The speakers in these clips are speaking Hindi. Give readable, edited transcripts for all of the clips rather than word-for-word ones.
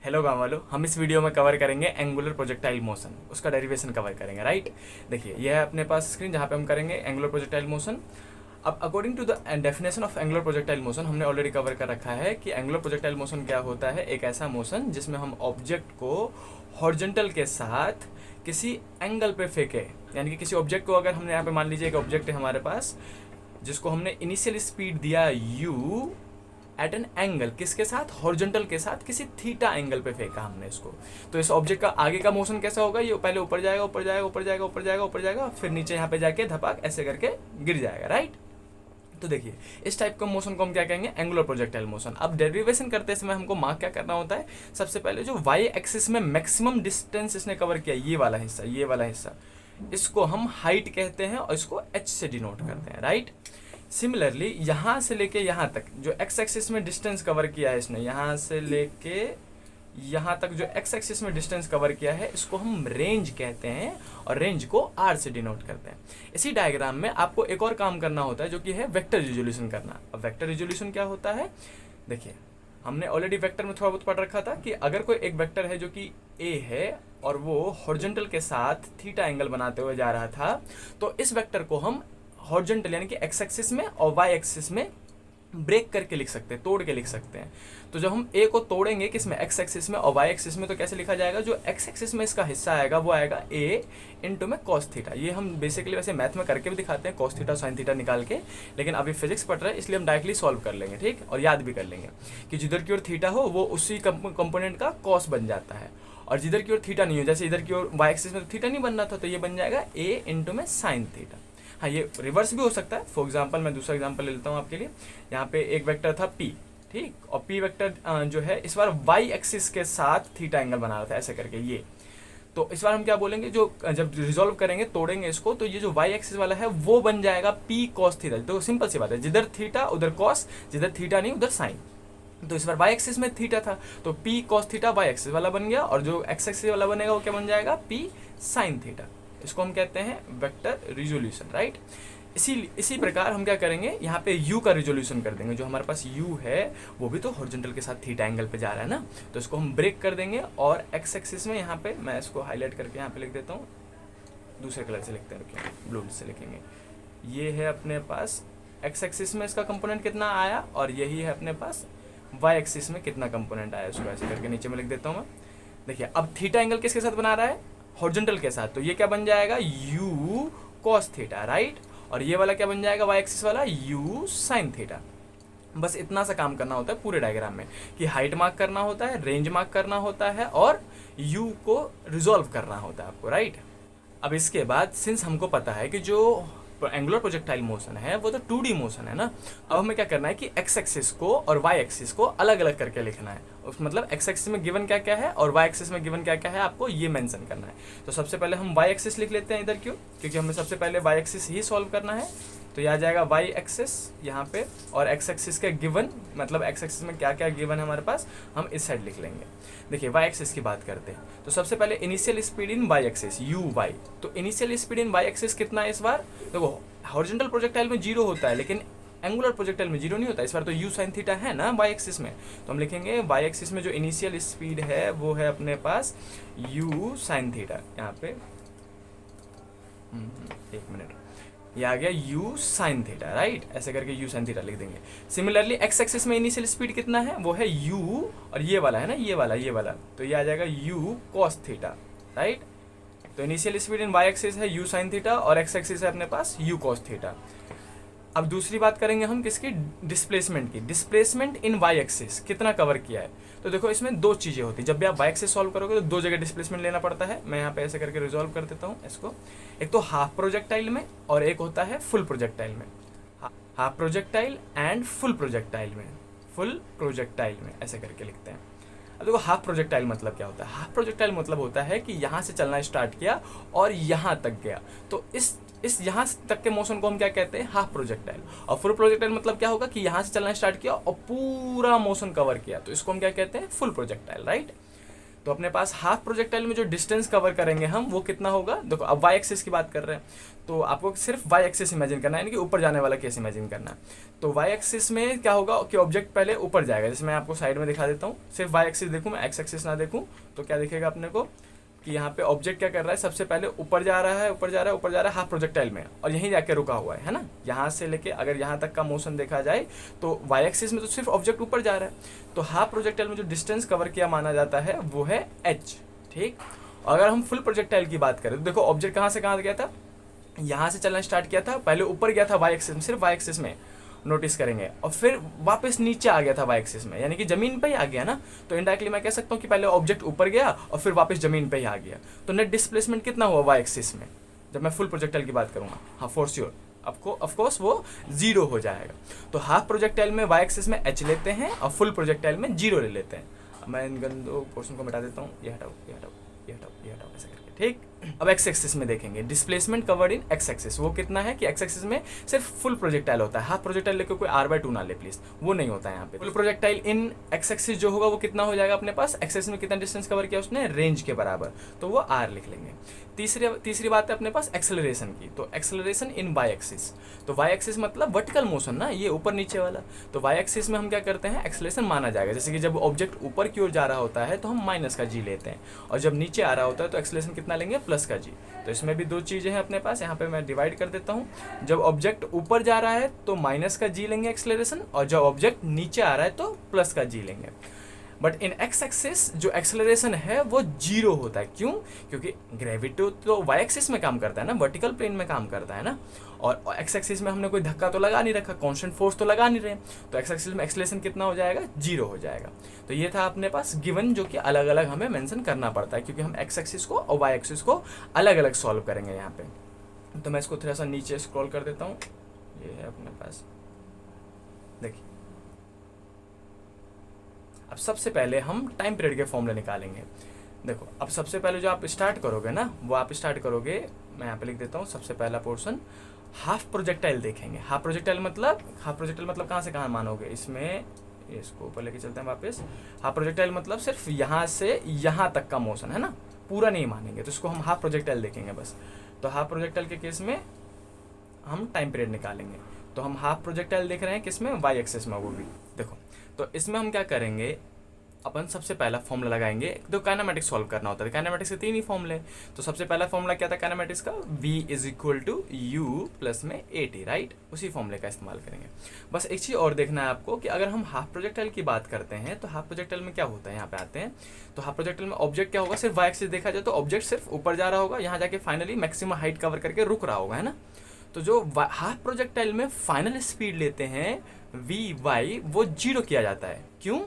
हेलो गाँव वालों, हम इस वीडियो में कवर करेंगे एंगुलर प्रोजेक्टाइल मोशन, उसका डेरिवेशन कवर करेंगे। राइट, देखिए यह है अपने पास स्क्रीन जहाँ पे हम करेंगे एंगुलर प्रोजेक्टाइल मोशन। अब according to the definition of angular projectile motion हमने ऑलरेडी कवर कर रखा है कि एंगुलर प्रोजेक्टाइल मोशन क्या होता है। एक ऐसा मोशन जिसमें हम ऑब्जेक्ट को हॉरिजॉन्टल के साथ किसी एंगल पे फेंके, यानी कि किसी ऑब्जेक्ट को अगर हमने यहाँ पे मान लीजिए एक ऑब्जेक्ट है हमारे पास जिसको हमने इनिशियल स्पीड दिया u एट एन एंगल, किसके साथ, हॉरिजॉन्टल के साथ, किसी थीटा एंगल पे फेंका हमने इसको। तो इस ऑब्जेक्ट का आगे का मोशन कैसा होगा, ये पहले ऊपर जाएगा ऊपर जाएगा ऊपर जाएगा ऊपर जाएगा ऊपर जाएगा, फिर नीचे यहाँ पे जाके धपाक ऐसे करके गिर जाएगा। राइट, तो देखिए इस टाइप का मोशन को हम क्या कहेंगे, एंगुलर प्रोजेक्टाइल मोशन। अब डेरिवेशन करते समय हमको मार्क क्या करना होता है, सबसे पहले जो वाई एक्सिस में मैक्सिमम डिस्टेंस इसने कवर किया, ये वाला हिस्सा, इसको हम हाइट कहते हैं और इसको h से डिनोट करते हैं। राइट, सिमिलरली यहाँ से लेके यहाँ तक जो एक्स एक्सिस में डिस्टेंस कवर किया है इसने, यहाँ से लेके यहाँ तक जो एक्स एक्सिस में डिस्टेंस कवर किया है इसको हम रेंज कहते हैं और रेंज को r से डिनोट करते हैं। इसी डायग्राम में आपको एक और काम करना होता है जो कि है वेक्टर रिजोल्यूशन करना। अब वेक्टर रिजोल्यूशन क्या होता है, देखिए हमने ऑलरेडी वेक्टर में थोड़ा बहुत पढ़ रखा था कि अगर कोई एक वेक्टर है जो कि a है और वो हॉरिजॉन्टल के साथ थीटा एंगल बनाते हुए जा रहा था, तो इस वेक्टर को हम हॉरिजॉन्टल यानी कि एक्स एक्सिस में और वाई एक्सिस में ब्रेक करके लिख सकते हैं, तोड़ के लिख सकते हैं। तो जब हम ए को तोड़ेंगे किसमें, एक्स एक्सिस में और वाई एक्सिस में, तो कैसे लिखा जाएगा, जो एक्स एक्सिस में इसका हिस्सा आएगा वो आएगा ए इंटू में कॉस थीटा। ये हम बेसिकली वैसे मैथ में करके भी दिखाते हैं, कॉस थीटा साइन थीटा निकाल के, लेकिन अभी फिजिक्स पढ़ रहे हैं इसलिए हम डायरेक्टली सॉल्व कर लेंगे। ठीक, और याद भी कर लेंगे कि जिधर की ओर थीटा हो वो उसी कंपोनेंट का कॉस बन जाता है, और जिधर की ओर थीटा नहीं हो, जैसे इधर की ओर वाई एक्सिस में थीटा नहीं बन रहा था तो ये बन जाएगा ए इंटू में साइन थीटा। हाँ, ये रिवर्स भी हो सकता है। फॉर एग्जांपल मैं दूसरा एग्जांपल ले लेता हूँ आपके लिए। यहाँ पे एक वेक्टर था p, ठीक, और p वेक्टर जो है इस बार y एक्सिस के साथ थीटा एंगल बना रहा था ऐसे करके ये। तो इस बार हम क्या बोलेंगे, जो जब रिजॉल्व करेंगे तोड़ेंगे इसको, तो ये जो y एक्सिस वाला है वो बन जाएगा p cos थीटा। तो सिंपल सी बात है, जिधर थीटा उधर cos, जिधर थीटा नहीं उधर साइन। तो इस बार y एक्सिस में थीटा था तो p cos theta y axis वाला बन गया, और जो x एक्सिस वाला बनेगा वो क्या बन जाएगा, p sin थीटा। इसको हम कहते हैं वेक्टर रिजोल्यूशन। राइट, इसी प्रकार हम क्या करेंगे, यहाँ पे u का रिजोल्यूशन कर देंगे। जो हमारे पास u है वो भी तो हॉरिजॉन्टल के साथ थीटा एंगल पे जा रहा है ना, तो इसको हम ब्रेक कर देंगे और x एक्सिस में यहाँ पे मैं इसको हाईलाइट करके यहाँ पे लिख देता हूँ, दूसरे कलर से लिखते हैं, ब्लू से लिखेंगे। ये है अपने पास x एक्सिस में इसका कंपोनेंट कितना आया, और यही है अपने पास y एक्सिस में कितना कंपोनेंट आया, उसको ऐसे करके नीचे में लिख देता हूँ मैं। देखिए अब थीटा एंगल किसके साथ बना रहा है, हॉरिजॉन्टल के साथ, तो ये क्या बन जाएगा, u cos थीटा। राइट, और ये वाला क्या बन जाएगा, y एक्सिस वाला u sin थीटा। बस इतना सा काम करना होता है पूरे डायग्राम में कि हाइट मार्क करना होता है, रेंज मार्क करना होता है और u को रिजॉल्व करना होता है आपको। राइट, अब इसके बाद सिंस हमको पता है कि जो एंगुलर प्रोजेक्टाइल मोशन है वो तो 2D मोशन है ना, अब हमें क्या करना है कि x एक्सिस को और y एक्सिस को अलग अलग करके लिखना है। उस मतलब x एक्सिस में गिवन क्या क्या है और y एक्सिस में गिवन क्या क्या है आपको ये मेंशन करना है। तो सबसे पहले हम y एक्सिस लिख लेते हैं इधर, क्यों, क्योंकि हमें सबसे पहले y एक्सिस ही सॉल्व करना है। तो यह आ जाएगा y एक्सिस यहाँ पे, और x एक्सिस के गिवन मतलब x एक्सिस में क्या क्या गिवन है हमारे पास, हम इस साइड लिख लेंगे। देखिए y एक्सिस की बात करते हैं, तो सबसे पहले इनिशियल स्पीड इन y एक्सिस uy। तो इनिशियल स्पीड इन y एक्सिस कितना है इस बार, देखो हॉरिजॉन्टल प्रोजेक्टाइल में 0 होता है लेकिन एंगुलर प्रोजेक्टाइल में 0 नहीं होता। इस बार तो u sin थीटा है ना y एक्सिस में, तो हम लिखेंगे y एक्सिस में जो इनिशियल स्पीड है वो है अपने पास u sin थीटा। यहाँ पे एक मिनट, ये आ गया u sin थीटा। राइट, ऐसे करके u sin थीटा लिख देंगे। सिमिलरली x एक्सिस में इनिशियल स्पीड कितना है, वो है u, और ये वाला है ना, ये वाला, तो ये आ जाएगा u cos थीटा। राइट, तो इनिशियल स्पीड इन y एक्सिस है u sin थीटा और x एक्सिस है अपने पास u cos थीटा। अब दूसरी बात करेंगे हम किसकी, डिस्प्लेसमेंट की। डिस्प्लेसमेंट इन y एक्सिस कितना कवर किया है, तो देखो इसमें दो चीज़ें होती हैं। जब भी आप y एक्सिस सॉल्व करोगे तो दो जगह डिस्प्लेसमेंट लेना पड़ता है। मैं यहाँ पे ऐसे करके रिजॉल्व कर देता हूँ इसको, एक तो हाफ प्रोजेक्टाइल में और एक होता है फुल प्रोजेक्टाइल में। Half projectile and full projectile में ऐसे करके लिखते हैं। अब देखो हाफ प्रोजेक्टाइल मतलब क्या होता है, हाफ प्रोजेक्टाइल मतलब होता है कि यहाँ से चलना स्टार्ट किया और यहाँ तक गया, तो इस यहाँ तक के मोशन को हम क्या कहते हैं, हाफ प्रोजेक्टाइल। और फुल प्रोजेक्टाइल मतलब क्या होगा कि यहाँ से चलना स्टार्ट किया और पूरा मोशन कवर किया, तो इसको हम क्या कहते हैं, फुल प्रोजेक्टाइल। राइट, तो अपने पास हाफ प्रोजेक्टाइल में जो डिस्टेंस कवर करेंगे हम वो कितना होगा, देखो अब वाई एक्सिस की बात कर रहे हैं तो आपको सिर्फ वाई एक्सिस इमेजिन करना है, यानी कि ऊपर जाने वाला केस इमेजिन करना है। तो वाई एक्सिस में क्या होगा कि ऑब्जेक्ट पहले ऊपर जाएगा, जैसे मैं आपको साइड में दिखा देता हूँ, सिर्फ वाई एक्सिस देखूँ मैं एक्स एक्सिस ना देखूँ तो क्या दिखेगा अपने को कि यहाँ पे ऑब्जेक्ट क्या कर रहा है, सबसे पहले ऊपर जा रहा है ऊपर जा रहा है ऊपर जा रहा है हाफ प्रोजेक्टाइल में, और यहीं जाके रुका हुआ है ना, यहाँ से लेके अगर यहाँ तक का मोशन देखा जाए तो वाई एक्सिस में तो सिर्फ ऑब्जेक्ट ऊपर जा रहा है। तो हाफ प्रोजेक्टाइल में जो डिस्टेंस कवर किया माना जाता है वो है एच, ठीक। अगर हम फुल प्रोजेक्टाइल की बात करें तो देखो ऑब्जेक्ट कहाँ से कहाँ गया था, यहाँ से चलना स्टार्ट किया था, पहले ऊपर गया था वाई एक्सिस में, सिर्फ वाई एक्सिस में नोटिस करेंगे, और फिर वापस नीचे आ गया था वाई एक्सिस में, यानी कि जमीन पे ही आ गया ना। तो इनडायरेक्टली मैं कह सकता हूँ कि पहले ऑब्जेक्ट ऊपर गया और फिर वापस जमीन पे ही आ गया। तो नेट डिस्प्लेसमेंट कितना हुआ वाई एक्सिस में जब मैं फुल प्रोजेक्टाइल की बात करूँगा, हाँ फॉर श्योर आपको ऑफकोर्स वो 0 हो जाएगा। तो हाफ प्रोजेक्टाइल में वाई एक्सिस में एच लेते हैं और फुल प्रोजेक्टाइल में 0 ले लेते हैं। अब मैं इन गंदो पोर्शन को मिटा देता हूँ, ये हटाओ ये हटाओ ये हटाओ ये हटाओ ऐसे करके, ठीक। अब एक्स एक्सिस में देखेंगे displacement covered in x axis, वो कितना है कि एक्स एक्सिस में सिर्फ फुल प्रोजेक्टाइल होता है, हाफ प्रोजेक्टाइल लेके कोई r/2 ना ले प्लीज, वो नहीं होता है यहाँ पे। फुल प्रोजेक्टाइल इन एक्स एक्सिस जो होगा वो कितना हो जाएगा अपने पास, एक्स एक्सिस में कितना डिस्टेंस कवर किया उसने, रेंज के बराबर, तो वो r लिख लेंगे। तीसरी बात है अपने पास एक्सेलरेशन की, तो एक्सेलरेशन इन वाई एक्सिस, तो वाई एक्सिस मतलब वर्टिकल मोशन ना, ये ऊपर नीचे वाला। तो वाई एक्सिस में हम क्या करते हैं, एक्सेलरेशन माना जाएगा, जैसे कि जब ऑब्जेक्ट ऊपर की ओर जा रहा होता है तो हम माइनस का जी लेते हैं, और जब नीचे आ रहा होता है तो एक्सेलरेशन कितना लेंगे, प्लस का जी। तो इसमें भी 2 चीज़ें हैं अपने पास, यहाँ पे मैं डिवाइड कर देता हूँ। जब ऑब्जेक्ट ऊपर जा रहा है तो माइनस का जी लेंगे एक्सेलरेशन, और जब ऑब्जेक्ट नीचे आ रहा है तो प्लस का जी लेंगे। बट इन एक्स एक्सिस जो एक्सेलरेशन है वो 0 होता है, क्यों, क्योंकि ग्रेविटी तो वाई एक्सिस में काम करता है ना, वर्टिकल प्लेन में काम करता है ना, और एक्स एक्सिस में हमने कोई धक्का तो लगा नहीं रखा, कांस्टेंट फोर्स तो लगा नहीं रहे, तो एक्स एक्सिस में एक्सेलरेशन कितना हो जाएगा, 0 हो जाएगा। तो ये था अपने पास गिवन, जो कि अलग अलग हमें मेंशन करना पड़ता है, क्योंकि हम एक्स एक्सिस को और वाई एक्सिस को अलग अलग सॉल्व करेंगे यहाँ पे। तो मैं इसको थोड़ा सा नीचे स्क्रॉल कर देता हूँ, ये है अपने पास, देखिए अब सबसे पहले हम टाइम पीरियड के फॉर्मूले निकालेंगे। देखो अब सबसे पहले जो आप स्टार्ट करोगे ना, वो आप स्टार्ट करोगे, मैं यहाँ पे लिख देता हूँ सबसे पहला पोर्शन, हाफ प्रोजेक्टाइल देखेंगे। हाफ प्रोजेक्टाइल मतलब कहाँ से कहाँ मानोगे, इसमें इसको ऊपर लेके चलते हैं वापस। हाफ प्रोजेक्टाइल मतलब सिर्फ यहाँ से यहाँ तक का मोशन है ना, पूरा नहीं मानेंगे, तो इसको हम हाफ प्रोजेक्टाइल देखेंगे बस। तो हाफ प्रोजेक्टाइल के केस में हम टाइम पीरियड निकालेंगे। तो हम हाफ प्रोजेक्टाइल देख रहे हैं किसमें, वाई एक्सिस में, वो भी देखो। तो इसमें हम क्या करेंगे, अपन सबसे पहला फॉर्मूला लगाएंगे, तो काइनेमेटिक्स सॉल्व करना होता है, काइनेमेटिक्स के 3 ही फॉर्मूले। तो सबसे पहला फॉर्मूला क्या था काइनेमेटिक्स का, v = u प्लस में at, राइट, उसी फॉर्मूले का इस्तेमाल करेंगे। बस एक चीज़ और देखना है आपको कि अगर हम हाफ प्रोजेक्टाइल की बात करते हैं तो हाफ प्रोजेक्टाइल में क्या होता है, यहाँ पे आते हैं। तो हाफ प्रोजेक्टाइल में ऑब्जेक्ट क्या होगा, सिर्फ वाई एक्सिस देखा जाए तो ऑब्जेक्ट सिर्फ ऊपर जा रहा होगा, यहाँ जाके फाइनली मैक्सिमम हाइट कवर करके रुक रहा होगा, है ना। तो जो हाफ प्रोजेक्टाइल में फाइनल स्पीड लेते हैं vy, वो 0 किया जाता है, क्यों,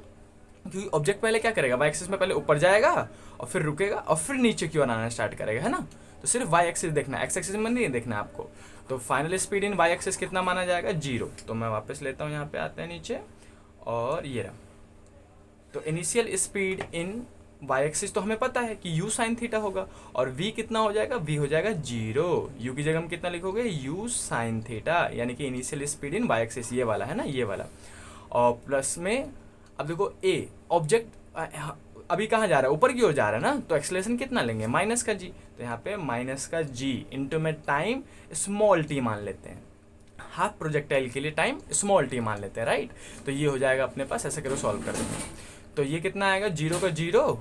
क्योंकि ऑब्जेक्ट पहले क्या करेगा, वाई एक्सिस में पहले ऊपर जाएगा और फिर रुकेगा और फिर नीचे की ओर आना स्टार्ट करेगा, है ना। तो सिर्फ वाई एक्सिस देखना है, एक्स एक्सिस में नहीं देखना है आपको। तो final speed in Y axis कितना माना जाएगा, 0। तो मैं वापस लेता हूँ, यहाँ पे आते हैं नीचे, और ये रहा। तो initial speed in Y axis तो हमें पता है कि u sin थीटा होगा, और v कितना हो जाएगा, v हो जाएगा 0। u की जगह हम कितना लिखोगे, u sin थीटा, यानी कि initial speed in Y axis ये वाला है ना, ये वाला। और प्लस में अब देखो a ऑब्जेक्ट अभी कहाँ जा रहा है, ऊपर की ओर जा रहा है ना, तो एक्सेलरेशन कितना लेंगे, माइनस का g। तो यहाँ पे माइनस का g इंटू में टाइम स्मॉल t मान लेते हैं, हाफ प्रोजेक्टाइल के लिए टाइम स्मॉल t मान लेते हैं, राइट। तो ये हो जाएगा अपने पास, ऐसे करो सॉल्व कर देंगे। तो ये कितना आएगा, 0 का 0,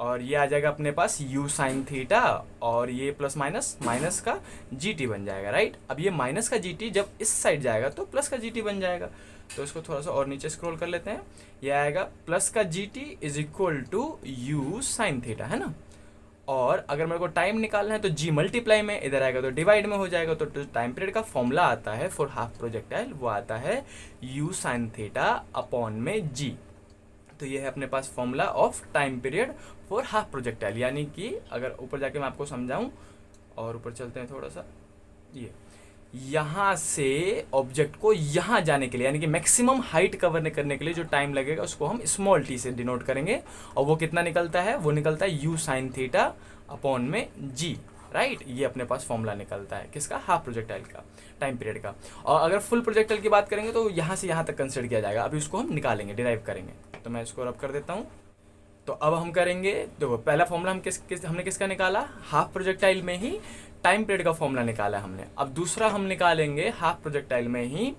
और ये आ जाएगा अपने पास u sin थीटा, और ये प्लस माइनस का gt बन जाएगा, राइट। अब ये माइनस का gt जब इस साइड जाएगा तो प्लस का gt बन जाएगा। तो इसको थोड़ा सा और नीचे स्क्रॉल कर लेते हैं, ये आएगा प्लस का gt = u sin थीटा, है ना। और अगर मेरे को टाइम निकालना है तो g मल्टीप्लाई में, इधर आएगा तो डिवाइड में हो जाएगा। तो टाइम पीरियड का फॉर्मूला आता है फॉर हाफ प्रोजेक्टाइल, वो आता है u sin थीटा अपॉन में g। तो ये है अपने पास formula of time period for half projectile, यानी कि अगर ऊपर जाके मैं आपको समझाऊं, और ऊपर चलते हैं थोड़ा सा, ये यहाँ से ऑब्जेक्ट को यहाँ जाने के लिए, यानी कि मैक्सिमम हाइट कवर करने के लिए जो टाइम लगेगा उसको हम स्मॉल t से डिनोट करेंगे, और वो कितना निकलता है, वो निकलता है u sin थीटा अपॉन में g, राइट। ये अपने पास फॉर्मूला निकलता है किसका, हाफ प्रोजेक्टाइल का, टाइम पीरियड का। और अगर फुल प्रोजेक्टाइल की बात करेंगे तो यहाँ से यहाँ तक कंसिडर किया जाएगा, अभी उसको हम निकालेंगे, डिराइव करेंगे। तो मैं इसको रब कर देता हूँ। तो अब हम करेंगे, देखो पहला फॉर्मूला हम हमने किसका निकाला, हाफ प्रोजेक्टाइल में ही टाइम पीरियड का फॉर्मूला निकाला हमने। अब दूसरा हम निकालेंगे हाफ प्रोजेक्टाइल में ही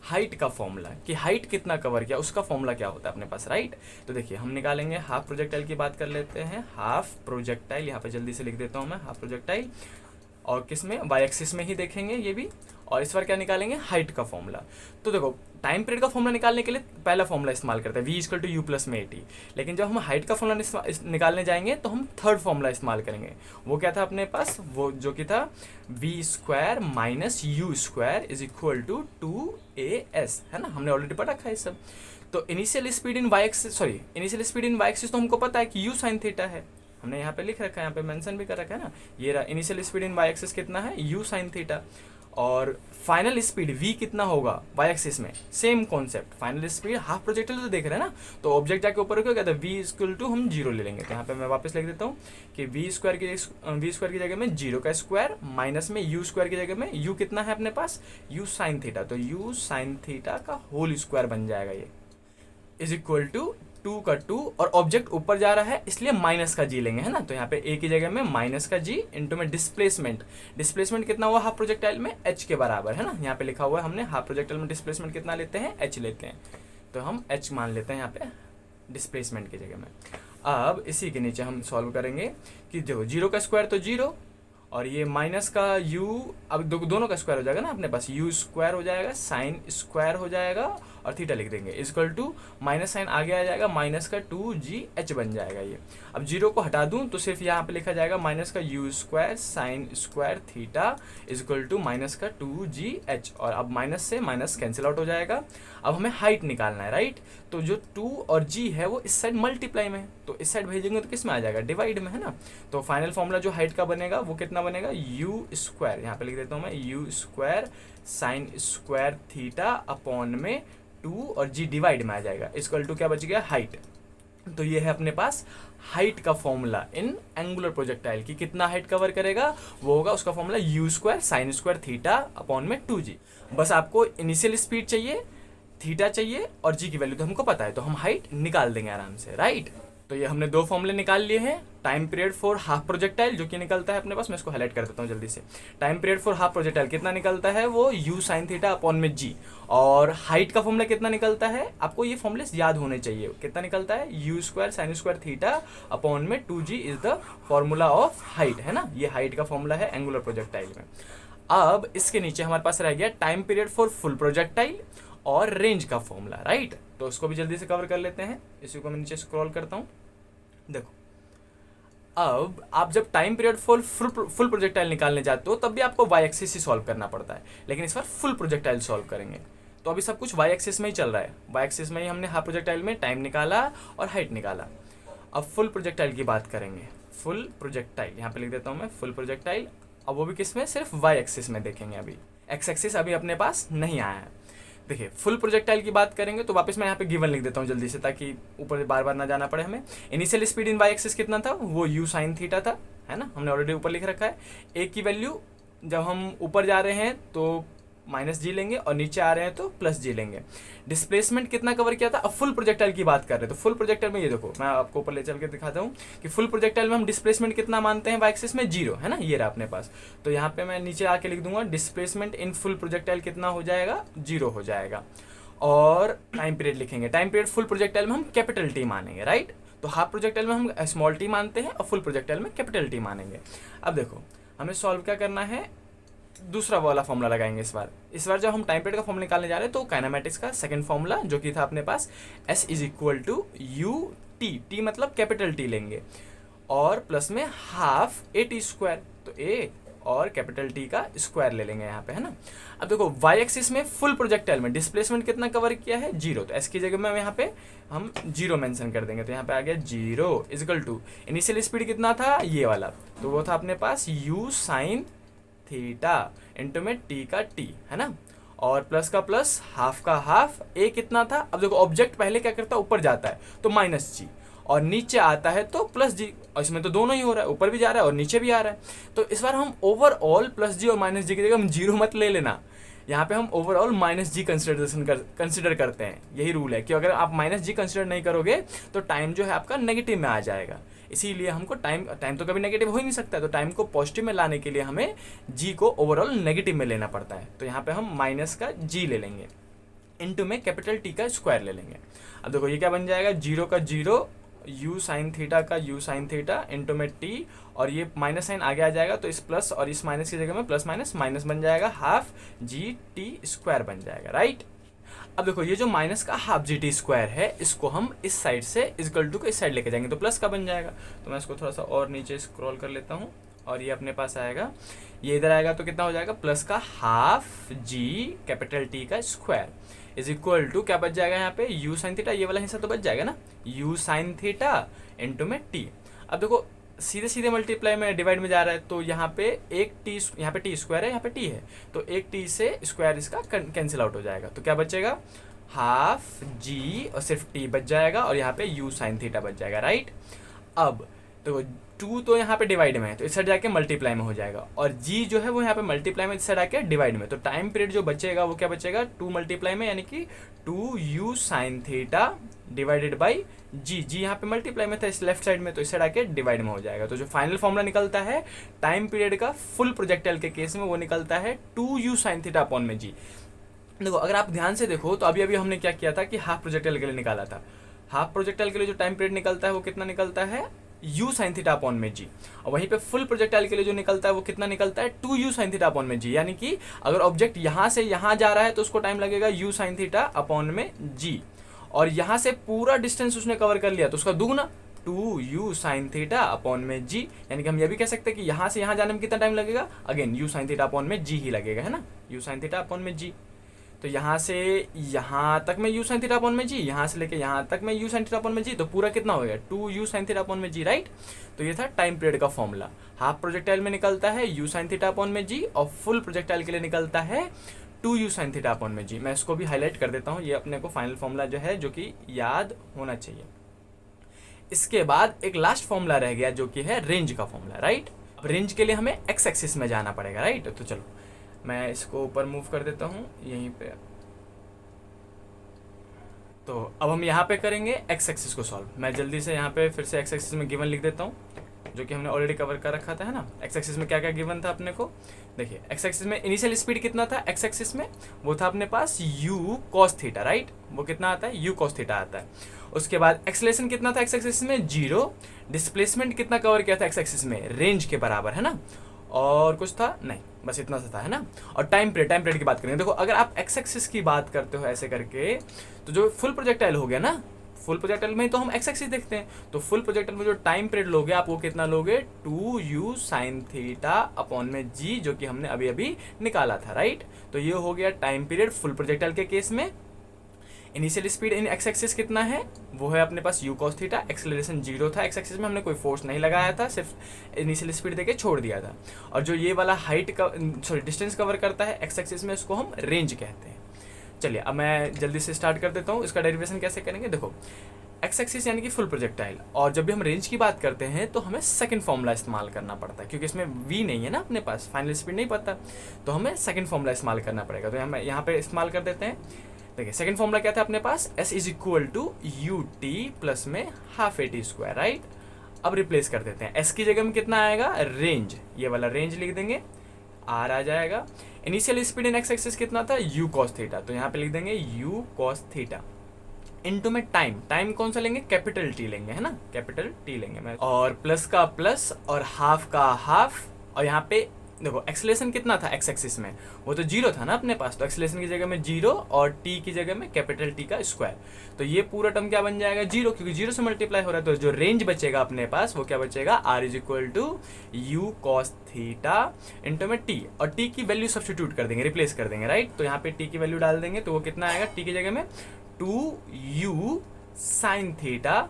हाइट का फॉर्मूला, कि हाइट कितना कवर किया उसका फॉर्मूला क्या होता है अपने पास, राइट। तो देखिए हम निकालेंगे हाफ प्रोजेक्टाइल की बात कर लेते हैं। हाफ प्रोजेक्टाइल यहाँ पे जल्दी से लिख देता हूँ मैं, हाफ प्रोजेक्टाइल, और किस में, वाई एक्सिस में ही देखेंगे ये भी। और इस बार क्या निकालेंगे, हाइट का फॉर्मूला। तो देखो टाइम पीरियड का फॉर्मूला निकालने के लिए पहला फॉर्मूला इस्तेमाल करते हैं, v equal to u plus में AT। लेकिन जब हम हाइट का फॉर्मूला निकालने जाएंगे तो हम थर्ड फॉर्मूला इस्तेमाल करेंगे। वो क्या था अपने पास, वो जो कि था v square minus u square is equal to 2as, है ना, हमने ऑलरेडी पढ़ा रखा है सब। तो initial speed in Y axis, sorry initial speed in Y axis तो हमको पता है कि यू साइन थीटा है, हमने यहाँ पे लिख रखा है, यहाँ पे मेंशन भी कर रखा है ना, ये रहा initial speed in Y axis कितना है, यू साइन थीटा। और फाइनल स्पीड v कितना होगा वाई एक्सिस में, same concept, final speed half projectile तो देख रहे हैं ना, तो ऑब्जेक्ट जाके ऊपर क्या कहता है, v इक्वल टू हम 0 ले लेंगे। तो यहाँ पे मैं वापस लिख देता हूँ कि v स्क्वायर की जगह में 0 का स्क्वायर माइनस में u स्क्वायर की जगह में u कितना है अपने पास, u साइन थीटा, तो u साइन थीटा का होल स्क्वायर बन जाएगा ये, इज इक्वल टू 2 का 2, और ऑब्जेक्ट ऊपर जा रहा है इसलिए माइनस का जी लेंगे, है ना। तो यहाँ पे a की जगह में माइनस का जी इंटू में डिस्प्लेसमेंट, डिस्प्लेसमेंट कितना हुआ हाफ प्रोजेक्टाइल में, h के बराबर, है ना। यहाँ पे लिखा हुआ है हमने हाफ प्रोजेक्टाइल में डिस्प्लेसमेंट कितना लेते हैं, h लेते हैं, तो हम h मान लेते हैं यहाँ पे डिस्प्लेसमेंट की जगह में। अब इसी के नीचे हम सॉल्व करेंगे कि देखो 0 का स्क्वायर तो 0, और ये माइनस का u, अब दोनों का स्क्वायर हो जाएगा ना अपने पास, u स्क्वायर हो जाएगा, साइन स्क्वायर हो जाएगा, और थीटा लिख देंगे, इक्वल टू माइनस साइन आगे आ जाएगा, माइनस का 2gh बन जाएगा ये। अब 0 को हटा दूं तो सिर्फ यहाँ पे लिखा जाएगा माइनस का u square sine square theta equal to minus का 2gh, और अब माइनस से माइनस कैंसिल आउट हो जाएगा। अब हमें हाइट निकालना है, राइट। तो जो 2 और g है वो इस साइड मल्टीप्लाई में है, तो इस साइड भेजेंगे तो किस में आ जाएगा, डिवाइड में, है ना। तो फाइनल फॉर्मूला जो हाइट का बनेगा वो कितना बनेगा, u स्क्वायर, यहाँ पे लिख देता हूँ मैं, u square sine square theta upon में 2 और g डिवाइड में आ जाएगा, इक्वल टू क्या बच गया, हाइट। तो ये है अपने पास हाइट का फॉर्मूला इन एंगुलर प्रोजेक्टाइल की, कितना हाइट कवर करेगा, वो होगा उसका formula u square sine square theta upon में 2g। बस आपको इनिशियल स्पीड चाहिए, थीटा चाहिए, और g की वैल्यू तो हमको पता है, तो हम हाइट निकाल देंगे आराम से, राइट। तो ये हमने 2 फॉर्मूले निकाल लिए हैं। Time period for half projectile जो कि निकलता है अपने पास, मैं इसको हाईलाइट कर देता हूँ जल्दी से। Time period for half projectile कितना निकलता है, वो u साइन थीटा अपॉन में g। और हाइट का फॉर्मूला कितना निकलता है, आपको ये फॉर्मूले याद होने चाहिए, कितना निकलता है, u square sine square theta upon में 2g is the formula of height, है ना। ये हाइट का फॉर्मूला है एंगुलर प्रोजेक्टाइल में। अब इसके नीचे हमारे पास रह गया time period for full projectile और रेंज का फॉर्मूला, राइट। तो उसको भी जल्दी से कवर कर लेते हैं, इसी को मैं नीचे स्क्रॉल करता हूँ। देखो अब आप जब time period for full projectile निकालने जाते हो तब भी आपको वाई एक्सिस ही सॉल्व करना पड़ता है, लेकिन इस बार फुल प्रोजेक्टाइल सॉल्व करेंगे। तो अभी सब कुछ वाई एक्सिस में ही चल रहा है, वाई एक्सिस में ही हमने हाफ प्रोजेक्टाइल में टाइम निकाला और हाइट निकाला। अब फुल प्रोजेक्टाइल की बात करेंगे, फुल प्रोजेक्टाइल यहाँ पे लिख देता हूँ मैं, फुल प्रोजेक्टाइल। अब वो भी किस में, सिर्फ वाई एक्सिस में देखेंगे, अभी एक्स एक्सिस अभी अपने पास नहीं आया है। देखिए फुल प्रोजेक्टाइल की बात करेंगे तो वापस मैं यहाँ पे गिवन लिख देता हूँ जल्दी से, ताकि ऊपर बार बार ना जाना पड़े हमें। Initial speed in Y axis कितना था, वो u साइन थीटा था, है ना, हमने ऑलरेडी ऊपर लिख रखा है। एक की वैल्यू जब हम ऊपर जा रहे हैं तो माइनस जी लेंगे और नीचे आ रहे हैं तो प्लस जी लेंगे। डिस्प्लेसमेंट कितना कवर किया था, अब फुल प्रोजेक्टाइल की बात कर रहे हैं तो फुल प्रोजेक्टाइल में ये देखो, मैं आपको ऊपर ले चल के दिखाता हूँ कि फुल प्रोजेक्टाइल में हम डिस्प्लेसमेंट कितना मानते हैं वाई एक्सिस में, 0, है ना, ये रहा अपने पास। तो यहाँ पे मैं नीचे आके लिख दूंगा डिस्प्लेसमेंट इन फुल प्रोजेक्टाइल कितना हो जाएगा, 0 हो जाएगा। और टाइम पीरियड लिखेंगे, टाइम पीरियड फुल प्रोजेक्टाइल में हम कैपिटल टी मानेंगे, राइट। तो हाफ प्रोजेक्टाइल में हम स्मॉल टी मानते हैं और फुल प्रोजेक्टाइल में कैपिटल टी मानेंगे। अब देखो हमें सॉल्व क्या करना है, दूसरा वाला फॉर्मूला लगाएंगे इस बार जब हम टाइम पीरियड का फॉर्मूला निकालने जा रहे हैं तो काइनेमेटिक्स का सेकंड फॉर्मूला जो कि था अपने पास S is equal to u T मतलब कैपिटल टी लेंगे और प्लस में हाफ AT स्क्वायर, तो A और कैपिटल टी का स्क्वायर ले लेंगे यहाँ पे, है ना। अब देखो वाई एक्सिस में फुल प्रोजेक्टाइल में डिस्प्लेसमेंट कितना कवर किया है, 0, तो S की जगह में यहाँ पे हम 0 मेंशन कर देंगे, तो यहाँ पे आ गया 0 इक्वल टू इनिशियल स्पीड कितना था, ये वाला, तो वो था अपने पास u साइन थीटा इंटू में t का t, है ना, और प्लस का प्लस हाफ का हाफ, a कितना था। अब देखो ऑब्जेक्ट पहले क्या करता है, ऊपर जाता है तो माइनस जी, और नीचे आता है तो प्लस जी, और इसमें तो दोनों ही हो रहा है, ऊपर भी जा रहा है और नीचे भी आ रहा है। तो इस बार हम ओवरऑल प्लस जी और माइनस जी की जगह हम 0 मत ले लेना, यहाँ पे हम ओवरऑल माइनस जी कंसिडर करते हैं, यही रूल है कि अगर आप माइनस जी कंसिडर नहीं करोगे तो टाइम जो है आपका नेगेटिव में आ जाएगा। इसीलिए हमको टाइम तो कभी नेगेटिव हो ही नहीं सकता, तो टाइम को पॉजिटिव में लाने के लिए हमें जी को ओवरऑल नेगेटिव में लेना पड़ता है। तो यहाँ पे हम माइनस का जी ले लेंगे, इनटू में कैपिटल टी का स्क्वायर ले लेंगे। अब देखो ये क्या बन जाएगा, जीरो का जीरो, यू साइन थीटा का यू साइन थीटा इंटू में टी, और ये माइनस साइन आगे आ जाएगा तो इस प्लस और इस माइनस की जगह में प्लस माइनस माइनस बन जाएगा, हाफ जी टी स्क्वायर बन जाएगा, राइट। अब देखो ये जो माइनस का हाफ जी टी स्क्वायर है इसको हम इस साइड से इक्वल टू को इस साइड लेके जाएंगे तो प्लस का बन जाएगा। तो मैं इसको थोड़ा सा और नीचे स्क्रॉल कर लेता हूँ और ये अपने पास आएगा, ये इधर आएगा तो कितना हो जाएगा, प्लस का हाफ जी कैपिटल टी का स्क्वायर इज इक्वल टू क्या बच जाएगा यहाँ पे, यू साइन थीटा, ये वाला हिस्सा तो बच जाएगा ना, यू साइन थीटा इंटू में टी। अब देखो सीधे सीधे मल्टीप्लाई में डिवाइड में जा रहा है तो यहाँ पे एक टी, यहाँ पे टी स्क्वायर है, यहाँ पे टी है, तो एक टी से स्क्वायर इसका कैंसिल आउट हो जाएगा। तो क्या बचेगा, हाफ जी और सिर्फ टी बच जाएगा और यहाँ पे यू साइन थीटा बच जाएगा, राइट। अब तो टू तो यहाँ पे डिवाइड में है तो इस साइड जाके मल्टीप्लाई में हो जाएगा, और जी जो है वो यहाँ पे मल्टीप्लाई में इस साइड आके डिवाइड में, तो टाइम पीरियड जो बचेगा वो क्या बचेगा, टू मल्टीप्लाई में, यानी कि two u sine theta divided by g. G यहाँ पे मल्टीप्लाई में था इस लेफ्ट साइड में तो इस साइड आके डिवाइड में हो जाएगा। तो जो फाइनल फॉर्मूला निकलता है टाइम पीरियड का फुल प्रोजेक्टाइल के केस में वो निकलता है two u sine theta upon में जी। देखो अगर आप ध्यान से देखो तो अभी अभी हमने क्या किया था कि हाफ प्रोजेक्टाइल के लिए निकाला था, हाफ प्रोजेक्टाइल के लिए जो टाइम पीरियड निकलता है वो कितना निकलता है, यू साइन थीटा अपॉन में जी, और वहीं पे फुल प्रोजेक्टाइल के लिए जो निकलता है वो कितना निकलता है, two u sine theta upon में जी। यानी कि अगर ऑब्जेक्ट यहाँ से यहाँ जा रहा है तो उसको टाइम लगेगा यू साइन थीटा अपॉन में जी, और यहाँ से पूरा डिस्टेंस उसने कवर कर लिया तो उसका दुगना, two u sine theta upon में जी। यानी कि हम ये भी कह सकते हैं कि यहाँ से यहाँ जाने में कितना टाइम लगेगा, again you sine theta upon में जी ही लगेगा, है ना, यू साइन थीटा अपॉन में जी। तो यहाँ से यहाँ तक में यू साइन थीटा अपॉन में जी, यहाँ से लेके यहाँ तक में यू साइन थीटा अपॉन में जी, तो पूरा कितना हो गया, two u sine theta upon में जी, राइट। तो ये था टाइम पीरियड का फॉर्मूला। हाफ प्रोजेक्टाइल में निकलता है यू साइन थीटा अपॉन में जी और फुल प्रोजेक्टाइल के लिए निकलता है two u sine theta upon में जी। मैं इसको भी हाईलाइट कर देता हूँ, ये अपने को फाइनल फॉर्मूला जो है जो कि याद होना चाहिए। इसके बाद एक लास्ट फॉर्मूला रह गया जो कि है रेंज का फॉर्मूला, राइट। अब रेंज के लिए हमें एक्स एक्सिस में जाना पड़ेगा, राइट। तो चलो मैं इसको ऊपर मूव कर देता हूँ यहीं पे। तो अब हम यहाँ पे करेंगे एक्स एक्सिस को सॉल्व। मैं जल्दी से यहाँ पे फिर से एक्स एक्सिस में गिवन लिख देता हूँ जो कि हमने ऑलरेडी कवर कर रखा था, है ना। एक्स एक्सिस में क्या क्या गिवन था अपने को, देखिए एक्स एक्सिस में इनिशियल स्पीड कितना था, एक्स एक्सिस में वो था अपने पास यू कॉस थीटा, राइट। वो कितना आता है, यू कॉस थीटा आता है। उसके बाद एक्सेलरेशन कितना था एक्स एक्सिस में, 0। डिस्प्लेसमेंट कितना कवर किया था एक्स एक्सिस में, रेंज के बराबर, है ना। और कुछ था नहीं, बस इतना सा था, है ना। और टाइम पीरियड की बात करेंगे। देखो अगर आप एक्स एक्सिस की बात करते हो ऐसे करके तो जो फुल प्रोजेक्टाइल हो गया ना, फुल प्रोजेक्टाइल में तो हम एक्स एक्सिस देखते हैं, तो फुल प्रोजेक्टाइल में जो टाइम पीरियड लोगे आप वो कितना लोगे, two u sine theta upon में जी, जो कि हमने अभी अभी निकाला था, राइट। तो ये हो गया टाइम पीरियड फुल प्रोजेक्टाइल के केस में। इनिशियल स्पीड इन एक्स एक्सिस कितना है, वो है अपने पास यू कॉस थीटा। एक्सेलरेशन 0 था एक्स एक्सिस में, हमने कोई फोर्स नहीं लगाया था, सिर्फ इनिशियल स्पीड देके छोड़ दिया था। और जो ये वाला हाइट का डिस्टेंस कवर करता है एक्स एक्सिस में, इसको हम रेंज कहते हैं। चलिए अब मैं जल्दी से स्टार्ट कर देता हूँ। इसका डेरिवेशन कैसे करेंगे, देखो एक्स एक्सिस यानी कि फुल प्रोजेक्टाइल, और जब भी हम रेंज की बात करते हैं तो हमें सेकंड फॉर्मूला इस्तेमाल करना पड़ता है, क्योंकि इसमें वी नहीं है ना अपने पास, फाइनल स्पीड नहीं पता, तो हमें सेकंड फॉर्मूला इस्तेमाल करना पड़ेगा। तो हम यहाँ पे इस्तेमाल कर देते हैं। देखिए सेकंड फॉर्मूला क्या था अपने पास, S is equal to u t plus में half a t square, right. अब रिप्लेस कर देते हैं, एस की जगह में कितना आएगा, रेंज, ये वाला रेंज लिख देंगे, आर आ जाएगा। इनिशियल स्पीड इन एक्स एक्सिस कितना था, यू कॉस थीटा, तो यहाँ पे लिख देंगे यू कॉस थीटा इनटू में टाइम, टाइम कौन सा लेंगे, कैपिटल टी लेंगे, है ना, कैपिटल टी लेंगे मैं, और प्लस का प्लस और हाफ का हाफ। और यहाँ पे देखो एक्सेलरेशन कितना था एक्स एक्सिस में, वो तो 0 था ना अपने पास, तो एक्सेलरेशन की जगह में 0 और टी की जगह में कैपिटल टी का स्क्वायर। तो ये पूरा टर्म क्या बन जाएगा, 0, क्योंकि 0 से मल्टीप्लाई हो रहा है। तो जो रेंज बचेगा अपने पास वो क्या बचेगा, R is equal to u cos theta into में टी, और टी की वैल्यू सब्स्टिट्यूट कर देंगे, रिप्लेस कर देंगे, राइट। तो यहाँ पे टी की वैल्यू डाल देंगे तो वो कितना आएगा, टी की जगह में 2u sine theta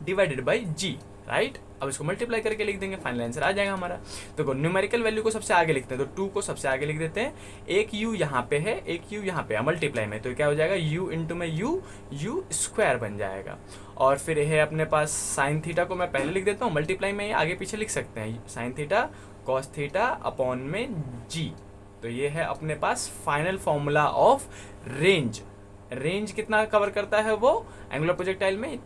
divided by g, right. अब इसको मल्टीप्लाई करके लिख देंगे, फाइनल आंसर आ जाएगा हमारा। तो न्यूमेरिकल वैल्यू को सबसे आगे लिखते हैं, तो 2 को सबसे आगे लिख देते हैं। एक u यहाँ पे है, एक u यहाँ पे है मल्टीप्लाई में, तो क्या हो जाएगा, u इंटू में u स्क्वायर बन जाएगा। और फिर है अपने पास साइन थीटा को मैं पहले लिख देता हूँ, मल्टीप्लाई में आगे पीछे लिख सकते हैं, sine theta cos theta upon में g, तो ये है अपने पास final formula of range. Range कितना कवर करता है वो एंगुलर प्रोजेक्टाइल में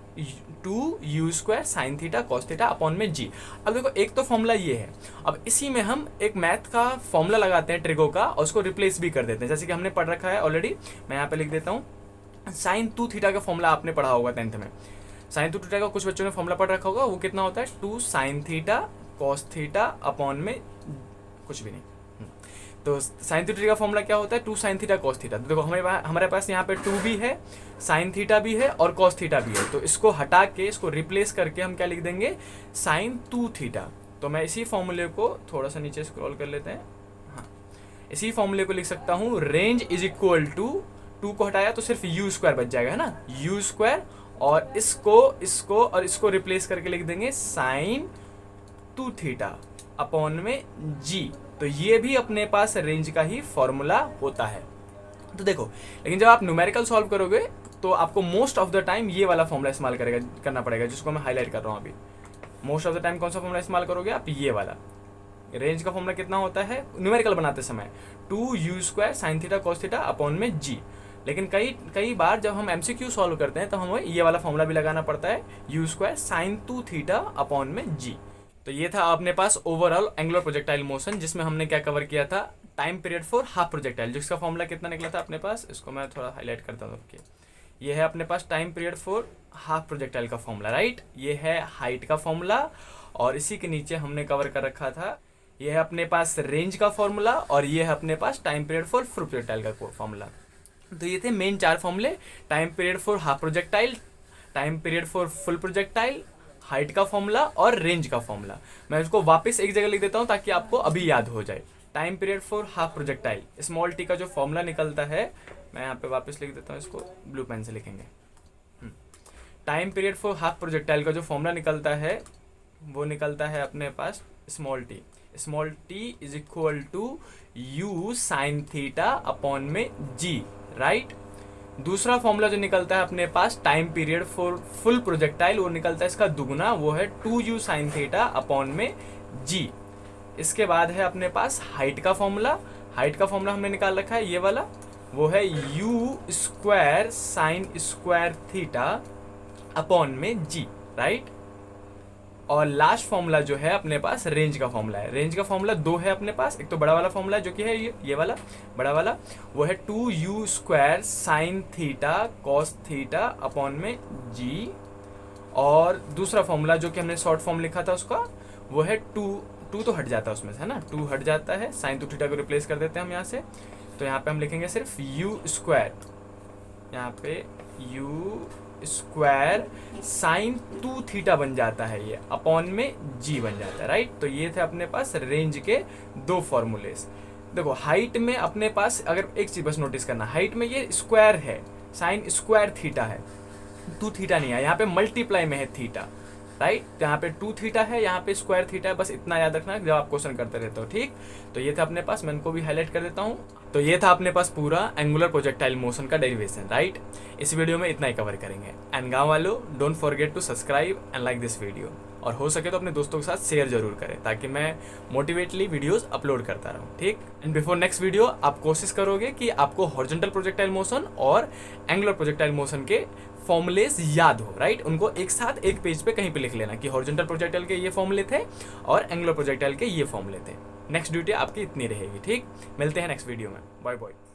2u² sin theta cos theta upon में g। अब देखो एक तो फॉर्मूला ये है, अब इसी में हम एक मैथ का फॉर्मूला लगाते हैं ट्रिगो का और उसको रिप्लेस भी कर देते हैं, जैसे कि हमने पढ़ रखा है ऑलरेडी। मैं यहाँ पे लिख देता हूँ sin 2 थीटा का फॉर्मूला आपने पढ़ा होगा 10th में। sin 2 थीटा का कुछ बच्चों ने फॉर्मूला पढ़ रखा होगा, वो कितना होता है 2 sin theta cos theta upon में कुछ भी नहीं। तो साइन थीटा का फॉर्मूला क्या होता है 2 sin थीटा cos थीटा। तो देखो हमारे पास यहाँ पे 2 भी है, sin थीटा भी है और cos थीटा भी है, तो इसको हटा के इसको रिप्लेस करके हम क्या लिख देंगे sin 2 थीटा। तो मैं इसी फॉर्मूले को थोड़ा सा नीचे स्क्रॉल कर लेते हैं, हाँ इसी फॉर्मूले को लिख सकता हूँ रेंज इज इक्वल टू 2 को हटाया तो सिर्फ u² बच जाएगा, है ना, u² और इसको रिप्लेस करके लिख देंगे sin 2 थीटा अपॉन में g। तो ये भी अपने पास रेंज का ही फॉर्मूला होता है। तो देखो लेकिन जब आप न्यूमेरिकल सॉल्व करोगे तो आपको मोस्ट ऑफ द टाइम ये वाला फॉर्मूला इस्तेमाल करना पड़ेगा, जिसको मैं हाईलाइट कर रहा हूँ अभी। मोस्ट ऑफ द टाइम कौन सा फॉर्मूला इस्तेमाल करोगे आप, ये वाला। रेंज का फॉर्मूला कितना होता है न्यूमेरिकल बनाते समय 2u² sin theta cos theta upon में g। लेकिन कई बार जब हम MCQ सॉल्व करते हैं तो हमें ये वाला फॉर्मूला भी लगाना पड़ता है u² sin 2 थीटा अपॉन में g। तो ये था अपने पास ओवरऑल एंगुलर प्रोजेक्टाइल मोशन, जिसमें हमने क्या कवर किया था time period for half projectile, जिसका फॉर्मूला कितना निकला था अपने पास, इसको मैं थोड़ा हाईलाइट करता हूँ आपके। ये है अपने पास time period for half projectile का फॉर्मूला, राइट। ये है हाइट का फॉर्मूला और इसी के नीचे हमने कवर कर रखा था ये है अपने पास रेंज का फॉर्मूला और ये है अपने पास time period for full projectile का फॉर्मूला। तो ये थे मेन 4 फॉर्मूले, time period for half projectile, time period for full projectile, height का फॉर्मूला और रेंज का फॉर्मूला। मैं इसको वापस एक जगह लिख देता हूँ ताकि आपको अभी याद हो जाए। Time period for half projectile small T का जो फॉर्मूला निकलता है, मैं यहाँ पे वापस लिख देता हूँ, इसको ब्लू पेन से लिखेंगे। Time period for half projectile का जो फॉर्मूला निकलता है वो निकलता है अपने पास small t is equal to u sin theta upon में g, राइट। दूसरा फॉर्मूला जो निकलता है अपने पास time period for full projectile, वो निकलता है इसका दुगुना, वो है 2u sin थीटा अपॉन में g। इसके बाद है अपने पास हाइट का फॉर्मूला। हाइट का फॉर्मूला हमने निकाल रखा है ये वाला, वो है u² sin² थीटा अपॉन में g, राइट। और लास्ट फॉर्मूला जो है अपने पास रेंज का फॉर्मूला है। रेंज का फॉर्मूला 2 है अपने पास, एक तो बड़ा वाला फॉर्मूला जो कि है ये वाला बड़ा वाला, वो है 2u² sin theta cos theta upon में g। और दूसरा फॉर्मूला जो कि हमने शॉर्ट फॉर्म लिखा था उसका, वो है 2 तो हट जाता है उसमें से, है ना, 2 हट जाता है, sin 2 थीटा को रिप्लेस कर देते हैं हम यहाँ से। तो यहाँ पे हम लिखेंगे सिर्फ u², यहाँ पे u² sin 2 थीटा बन जाता है ये अपॉन में g बन जाता है, राइट। तो ये थे अपने पास रेंज के 2 फॉर्मूलेस। देखो हाइट में अपने पास अगर एक चीज बस नोटिस करना, हाइट में ये स्क्वायर है, sin² थीटा है, 2 थीटा नहीं है, यहाँ पे मल्टीप्लाई में है थीटा, राइट। यहाँ पे 2 थीटा है, यहाँ पे स्क्वायर थीटा है, बस इतना याद रखना जब आप क्वेश्चन करते रहते हो, ठीक। तो ये था अपने पास, मैं इनको भी हाईलाइट कर देता हूँ। तो ये था अपने पास पूरा एंगुलर प्रोजेक्टाइल मोशन का डेरिवेशन, राइट। इस वीडियो में इतना ही कवर करेंगे। एंड गाँव वालों, don't forget to subscribe and like this video, और हो सके तो अपने दोस्तों के साथ शेयर जरूर करें ताकि मैं मोटिवेटली वीडियोस अपलोड करता रहूँ, ठीक। एंड बिफोर नेक्स्ट वीडियो आप कोशिश करोगे कि आपको हॉरिजॉन्टल प्रोजेक्टाइल मोशन और एंगुलर प्रोजेक्टाइल मोशन के फॉर्मूलेस याद हो, राइट। उनको एक साथ एक पेज पे कहीं पे लिख लेना कि हॉरिजॉन्टल प्रोजेक्टाइल के ये फॉर्मूले थे और एंगुलर प्रोजेक्टाइल के ये फॉर्मूले थे। नेक्स्ट ड्यूटी आपकी इतनी रहेगी, ठीक। मिलते हैं नेक्स्ट वीडियो में, बाय बाय।